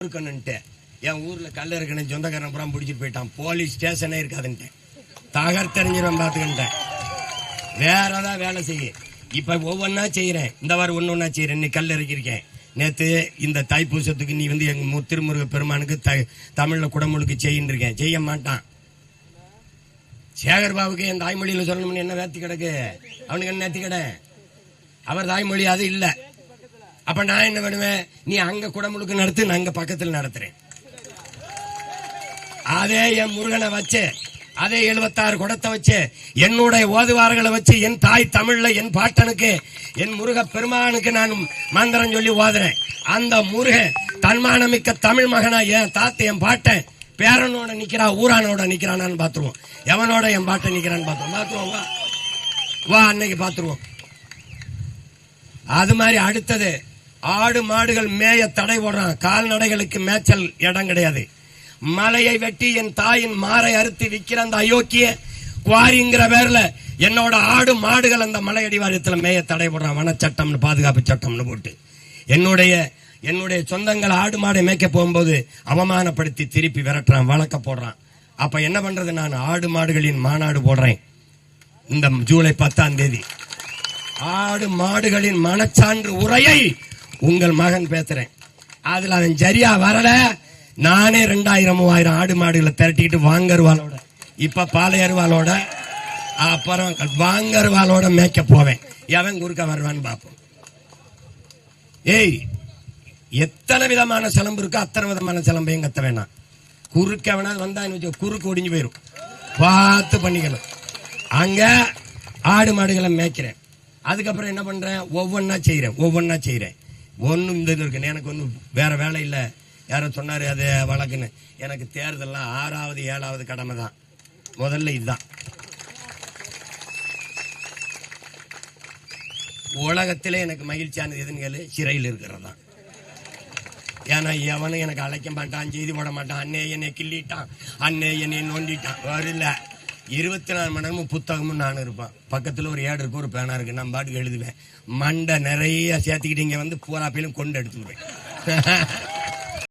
இருக்கணுன்ட்டு என் ஊர்ல கல்ல இருக்கணும் சொந்தக்காரன் புறம் பிடிச்சிட்டு போயிட்டான். போலீஸ் ஸ்டேஷனே இருக்காதுன்ட்டு தகர்த்தறிஞ்சிடும் பார்த்துக்கிட்டேன். வேற ஏதாவது வேலை செய்ய இப்ப ஒவ்வொன்னா செய்யறேன். இந்த வாரம் ஒன்னொன்னா செய்யறேன். இன்னைக்கு கல் இறக்கிருக்கேன். நேத்து இந்த தைப்பூசத்துக்கு நீ வந்து எங்க திருமுருக பெருமானுக்கு தமிழ்ல குடமுழுக்கு செய்யின்னு இருக்கேன். செய்ய மாட்டான். சேகர் பாபுக்கு என் தாய்மொழியில சொல்லணும்னு என்ன வேத்தி கிடக்கு? அவனுக்கு என்ன நேர்த்தி கடை? அவர் தாய்மொழி அது இல்ல. அப்ப நான் என்ன பண்ணுவேன்? நீ அங்க குடமுழுக்கு நடத்து, நான் அங்க பக்கத்தில் நடத்துறேன். அதே என் முருகனை வச்சு, அதே 76 குடத்தை வச்சு, என்னுடைய ஓதுவார்களை வச்சு, என் தாய் தமிழ்ல என் பாட்டனுக்கு என் முருக பெருமானுக்கு நான் மந்திரம் சொல்லி ஓதுறேன். அந்த முருகன் தன்மானமிக்க தமிழ் மகனா என் தாத்த என் பாட்டன் பேரனோட நிக்கிறா, ஊரானோட நிக்கிறான்னு பாத்துருவோம். எவனோட என் பாட்டன் நிக்கிறான்னு பாத்துருவோம். வா அன்னைக்கு பாத்துருவோம். அது மாதிரி அடுத்தது, ஆடு மாடுகள் மேய தடை போடுறான். கால்நடைகளுக்கு மேய்ச்சல் இடம் கிடையாது. மலையை வெட்டி என் தாயின் மாறை அறுத்து விற்கிற அந்த அயோக்கிய குவாரிங்கிற பேர்ல என்னோட ஆடு மாடுகள் அந்த மலை அடிவாரத்தில் மேய தடை போடுறான். வனச்சட்டம்னு பாதுகாப்பு சட்டம்னு போட்டு என்னுடைய சொந்தங்கள் ஆடு மாடை மேய்க்க போகும்போது அவமானப்படுத்தி திருப்பி விரட்டுறான், வழக்க போடுறான். அப்ப என்ன பண்றது? நான் ஆடு மாடுகளின் மாநாடு போடுறேன் இந்த ஜூலை 10ஆம் தேதி. ஆடு மாடுகளின் மனச்சான்று உரையை உங்கள் மகன் பேசுறேன். அதுல அவன் சரியா வரல, நானே 2000-3000 ஆடு மாடுகளை திரட்டிக்கிட்டு வாங்கருவாளோட, இப்ப பாலையருவாளோட, அப்புறம் வாங்கருவாளோட மேய்க்க போவேன். எவன் குறுக்க வருவான்னு பாப்போம். ஏய், எத்தனை விதமான சிலம்பு இருக்கோ அத்தனை விதமான சிலம்பையும் கத்த வேணாம். குறுக்க வேணா வந்தா குறுக்கு ஒடிஞ்சு போயிரும். பார்த்து பண்ணிக்கணும். அங்க ஆடு மாடுகளை மேய்க்கிறேன். அதுக்கப்புறம் என்ன பண்றேன்? ஒவ்வொன்னா செய்யறேன். ஒன்னும் இந்த இருக்கு. எனக்கு ஒன்னும் வேற வேலை இல்ல. யாரோ சொன்னாரு அது வழக்குன்னு. எனக்கு தேர்தல்லாம் 6வது 7வது கடமை தான். முதல்ல இதுதான். உலகத்திலே எனக்கு மகிழ்ச்சியானது எதுன்னு கேளு, சிறையில் இருக்கிறதா. ஏன்னா எவனும் எனக்கு அழைக்க மாட்டான், செய்தி போட மாட்டான். அண்ணே என்னை கிள்ளிட்டான், அண்ணே என்னை நோண்டிட்டான். வரல 24 மணி நேரமும் புத்தகமும் நானும் இருப்பான். பக்கத்துல ஒரு ஏடு இருக்கு, ஒரு பேனா இருக்கு. நான் பாட்டுக்கு எழுதுவேன். மண்டை நிறைய சேர்த்துக்கிட்டு இங்க வந்து பூராப்பையிலும் கொண்டு எடுத்துருவேன்.